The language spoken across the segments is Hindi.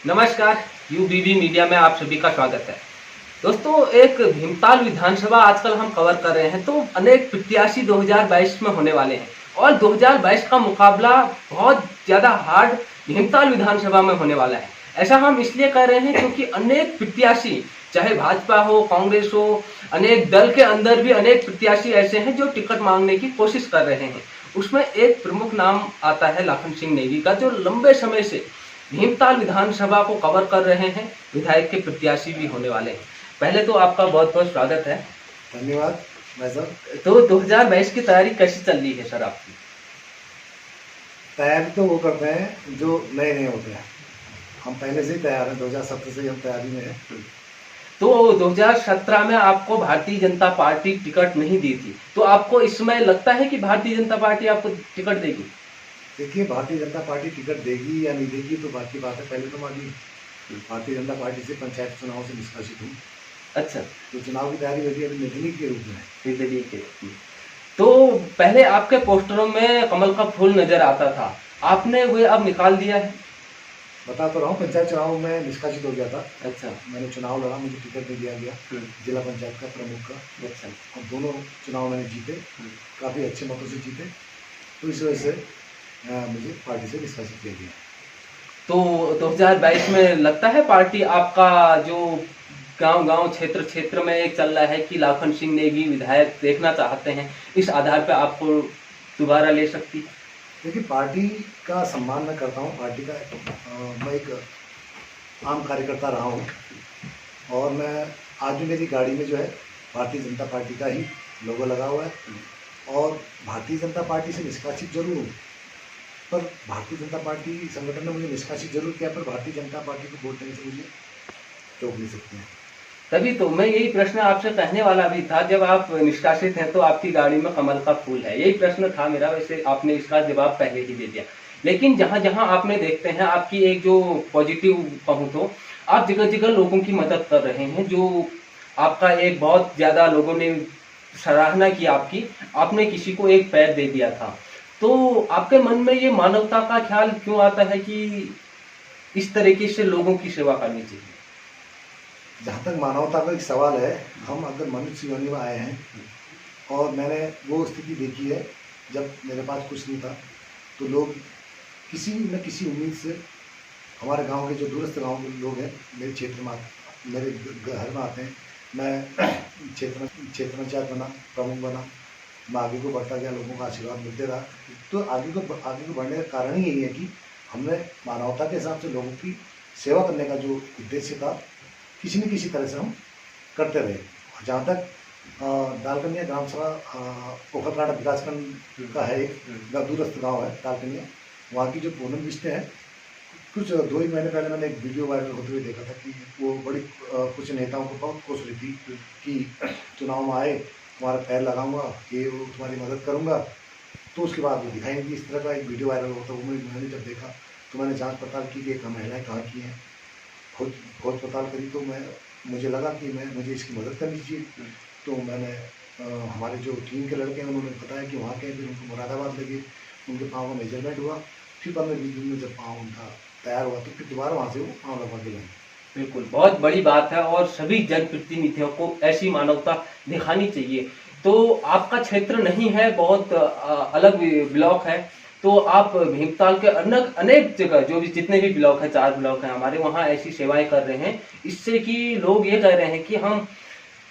नमस्कार, यूबीबी मीडिया में आप सभी का स्वागत है। दोस्तों, एक भीमताल विधानसभा आजकल हम कवर कर रहे हैं, तो अनेक प्रत्याशी 2022 में होने वाले हैं और 2022 का मुकाबला बहुत ज़्यादा हार्ड भीमताल विधानसभा में होने वाला है। ऐसा हम इसलिए कह रहे हैं क्योंकि अनेक प्रत्याशी, चाहे भाजपा हो, कांग्रेस हो, अनेक दल के अंदर भी अनेक प्रत्याशी ऐसे हैं जो टिकट मांगने की कोशिश कर रहे हैं। उसमें एक प्रमुख नाम आता है लाखन सिंह नेगी का, जो लंबे समय से भीमताल विधानसभा को कवर कर रहे हैं, विधायक के प्रत्याशी भी होने वाले हैं। पहले तो आपका बहुत बहुत स्वागत है। धन्यवाद भाई साहब। तो 2022 की तैयारी कैसी चल रही है सर आपकी? तैयारी तो वो करते हैं जो नए नए होते हैं। हम पहले से ही तैयार हैं, 2017 से ही हम तैयारी में हैं। तो 2017 में आपको भारतीय जनता पार्टी टिकट नहीं दी थी, तो आपको इस समय लगता है कि भारतीय जनता पार्टी आपको टिकट देगी? देखिए, भारतीय जनता पार्टी टिकट देगी या नहीं देगी तो बात की बात है। पहले तो मैं अभी भारतीय जनता पार्टी से पंचायत चुनाव से निष्कासित हूँ। अच्छा, तो चुनाव की तैयारी मेरी अभी निर्दलीय के रूप में है। निर्दलीय के। तो पहले आपके पोस्टरों में कमल का फूल नजर आता था, आपने वो अब निकाल दिया है? बता तो रहा हूँ, पंचायत चुनाव में निष्कासित हो गया था। अच्छा। मैंने चुनाव लड़ा, मुझे टिकट नहीं दिया गया जिला पंचायत का प्रमुख का। अच्छा। और दोनों चुनाव मैंने जीते, काफ़ी अच्छे मतों से जीते। तो इस वजह से मुझे पार्टी से निष्कासित किया गया। तो 2022 में लगता है पार्टी आपका जो गांव-गांव क्षेत्र में एक चल रहा है कि लाखन सिंह नेगी विधायक देखना चाहते हैं, इस आधार पे आपको दोबारा ले सकती है? देखिए, पार्टी का सम्मान मैं करता हूँ। पार्टी का मैं एक आम कार्यकर्ता रहा हूँ और मैं आज भी मेरी गाड़ी में जो है भारतीय जनता पार्टी का ही लोगो लगा हुआ है। और भारतीय जनता पार्टी से निष्कासित जरूर हूँ, पर भारतीय जनता पार्टी संगठन ने मुझे निष्कासित जरूर किया, पर भारतीय जनता पार्टी को वोट देने से मुझे रोक नहीं सकते हैं। तभी तो मैं यही प्रश्न आपसे कहने वाला भी था, जब आप निष्कासित हैं तो आपकी गाड़ी में कमल का फूल है, यही प्रश्न था मेरा। वैसे आपने इसका जवाब पहले ही दे दिया। लेकिन जहां जहां आपने देखते हैं आपकी एक जो पॉजिटिव कहूँ तो आप जगह जगह लोगों की मदद कर रहे हैं, जो आपका एक बहुत ज्यादा लोगों ने सराहना की आपकी, आपने किसी को एक पैर दे दिया था। तो आपके मन में ये मानवता का ख्याल क्यों आता है कि इस तरीके से लोगों की सेवा करनी चाहिए? जहाँ तक मानवता का एक सवाल है, हम अगर मनुष्य योनि में आए हैं और मैंने वो स्थिति देखी है जब मेरे पास कुछ नहीं था, तो लोग किसी न किसी उम्मीद से हमारे गांव के जो दूरस्थ गांव के लोग हैं मेरे क्षेत्र में मेरे घर में आते हैं। मैं क्षेत्र पंचायत बना, प्रमुख बना, मैं आगे को बढ़ता गया, लोगों का आशीर्वाद मिलते रहा। तो आगे को बढ़ने का कारण ही यही है कि हमने मानवता के हिसाब से लोगों की सेवा करने का जो उद्देश्य था, किसी न किसी तरह से हम करते रहे। और जहाँ तक दालकनिया ग्राम सभा पोखरकाड़ा विकासखंड का है, एक दूरस्थ गाँव है दालकनिया, वहाँ की जो पूनम बिस्टें हैं, कुछ 2 ही महीने पहले मैंने एक वीडियो वायरल होते हुए देखा था कि वो बड़ी कुछ नेताओं को बहुत खुश रही थी कि चुनाव में आए, तुम्हारा पैर लगाऊंगा, ये तुम्हारी मदद करूंगा। तो उसके बाद वो दिखाई नहीं। इस तरह का एक वीडियो वायरल होता, वो मैंने जब देखा तो मैंने जांच पड़ताल की कि एक महिलाएं कहाँ की हैं। खोज पड़ताल करी तो मुझे लगा कि मुझे इसकी मदद करनी चाहिए। तो मैंने हमारे जो टीम के लड़के हैं उन्होंने बताया कि वहाँ के, फिर उनको मुरादाबाद लगे, उनके पाँव का मेजरमेंट हुआ। फिर 15-20 दिन में जब पाँव उनका तैयार हुआ तो फिर दोबारा वहाँ से वो पाँव लगवा के लाए। बिल्कुल, बहुत बड़ी बात है और सभी जनप्रतिनिधियों को ऐसी मानवता दिखानी चाहिए। तो आपका क्षेत्र नहीं है, बहुत अलग ब्लॉक है, तो आप भीमताल के अनेक जगह जो भी जितने भी ब्लॉक है, 4 ब्लॉक हैं हमारे, वहाँ ऐसी सेवाएं कर रहे हैं, इससे कि लोग ये कह रहे हैं कि हम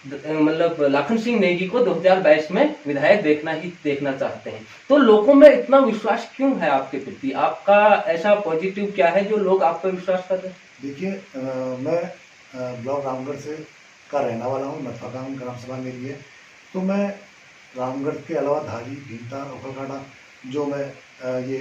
मतलब लाखन सिंह नेगी को 2022 में विधायक देखना चाहते हैं। तो लोगों में इतना विश्वास क्यों है आपके प्रति? आपका ऐसा पॉजिटिव क्या है जो लोग आप पर विश्वास कर रहे हैं? देखिए, मैं ब्लॉक रामगढ़ से का रहने वाला हूँ। नथवागांव ग्राम सभा मेरी है। तो मैं रामगढ़ के अलावा धारी, भीमताल, ओखलकाड़ा जो मैं ये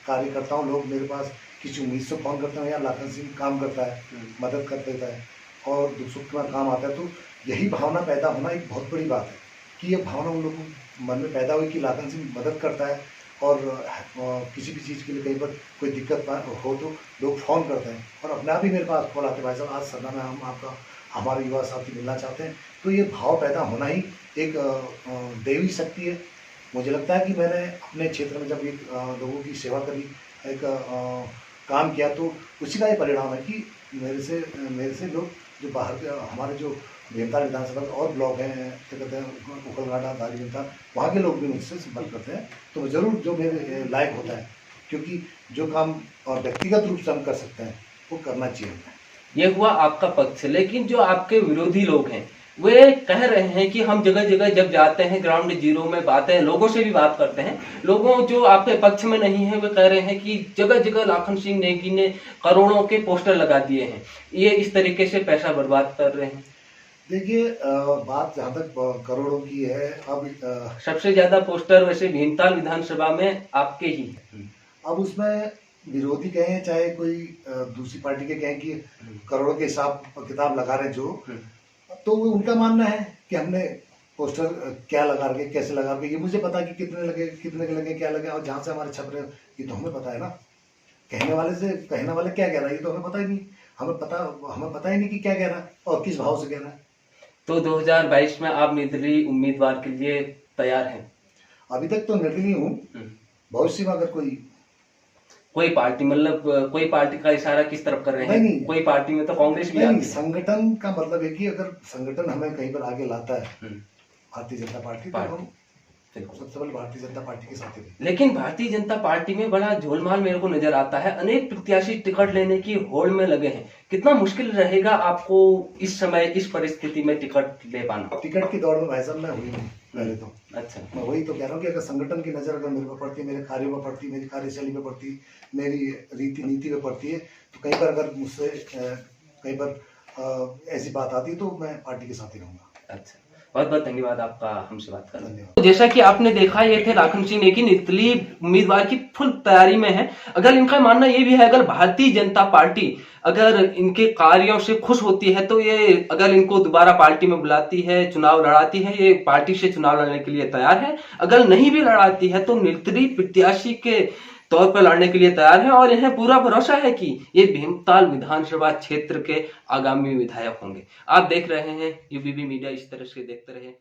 कार्य करता हूँ, लोग मेरे पास किसी उम्मीद से फ़ोन करते हैं, यार लाखन सिंह काम करता है, मदद कर देता है और दुख सुख में काम आता है। तो यही भावना पैदा होना एक बहुत बड़ी बात है कि ये भावना उन लोगों को मन में पैदा हुई कि लाखन सिंह मदद करता है। और किसी भी चीज़ के लिए कहीं पर कोई दिक्कत हो तो लोग फ़ोन करते हैं और अपने आप ही मेरे पास कॉल आते हैं, भाई साहब आज सरना में हम आपका हमारे युवा साथी मिलना चाहते हैं। तो ये भाव पैदा होना ही एक दैवी शक्ति है। मुझे लगता है कि मैंने अपने क्षेत्र में जब एक लोगों की सेवा करी, एक काम किया, तो उसी का ये परिणाम है कि मेरे से लोग जो बाहर के हमारे जो भीमताल विधानसभा के और ब्लॉक हैं, क्या कहते हैं, उखलगाड़ा, दारीगंता, वहाँ के लोग भी मुझसे संपर्क करते हैं। तो ज़रूर जो मेरे लायक होता है, क्योंकि जो काम और व्यक्तिगत रूप से हम कर सकते हैं वो करना चाहिए हमें। ये हुआ आपका पक्ष, लेकिन जो आपके विरोधी लोग हैं वे कह रहे हैं कि हम जगह जगह जब जाते हैं, ग्राउंड जीरो में बातें, लोगों से भी बात करते हैं, लोगों जो आपके पक्ष में नहीं है वे कह रहे हैं कि जगह जगह लाखन सिंह नेगी ने करोड़ों के पोस्टर लगा दिए हैं, ये इस तरीके से पैसा बर्बाद कर रहे हैं। देखिए, बात जहाँ तक करोड़ों की है, अब सबसे ज्यादा पोस्टर वैसे भीमताल विधानसभा में आपके ही हैं। अब उसमें विरोधी कहें चाहे कोई दूसरी पार्टी के कहें कि करोड़ों के हिसाब किताब लगा रहे जो, तो वो उनका मानना है कि हमने पोस्टर क्या लगा रखे, कैसे लगा रखे, ये मुझे पता कि कितने लगे, कितने के लगे, क्या लगे, और जहाँ से हमारे छप रहे ये तो हमें पता है ना। कहने वाले क्या कह रहा है ये तो हमें पता ही नहीं। हमें पता ही नहीं कि क्या कह रहा है और किस भाव से कह रहा है। तो 2022 में आप निर्दलीय उम्मीदवार के लिए तैयार हैं? अभी तक तो निर्दलीय हूँ। भविष्य में अगर कोई पार्टी, मतलब कोई पार्टी का इशारा किस तरफ कर रहे हैं? नहीं, कोई पार्टी में तो कांग्रेस भी नहीं, आती है। संगठन का मतलब है कि अगर संगठन हमें कहीं पर आगे लाता है भारतीय जनता पार्टी, तो हम सबसे पहले भारतीय जनता पार्टी के साथ ही। लेकिन भारतीय जनता पार्टी में बड़ा झोलमाल मेरे को नजर आता है, अनेक प्रत्याशी टिकट लेने की होड़ में लगे हैं। कितना मुश्किल रहेगा आपको इस समय, इस परिस्थिति में टिकट ले पाना? टिकट की दौड़ में भाई साहब मैं हुई नहीं पहले तो। अच्छा, मैं वही तो कह रहा हूँ कि अगर संगठन की नजर अगर मेरे पर पड़ती है, मेरे कार्यों पर पड़ती है, मेरी कार्यशैली पे पड़ती, मेरी रीति नीति पे पड़ती है, तो कहीं पर अगर मुझसे कहीं पर ऐसी बात आती है तो मैं पार्टी के साथ ही रहूंगा। अच्छा, बहुत बहुत धन्यवाद आपका हमसे बात करने के लिए। धन्यवाद। जैसा कि आपने देखा, ये थे लाखन सिंह नेगी, निर्दलीय उम्मीदवार की फुल तैयारी में है। अगर इनका मानना ये भी है, अगर भारतीय जनता पार्टी अगर इनके कार्यों से खुश होती है तो ये, अगर इनको दोबारा पार्टी में बुलाती है, चुनाव लड़ाती है, ये पार्टी से चुनाव लड़ने के लिए तैयार है। अगर नहीं भी लड़ाती है तो निर्दलीय प्रत्याशी के तौर पर लड़ने के लिए तैयार है, और इन्हें पूरा भरोसा है कि ये भीमताल विधानसभा क्षेत्र के आगामी विधायक होंगे। आप देख रहे हैं यूबीबी मीडिया, इस तरह से देखते रहे।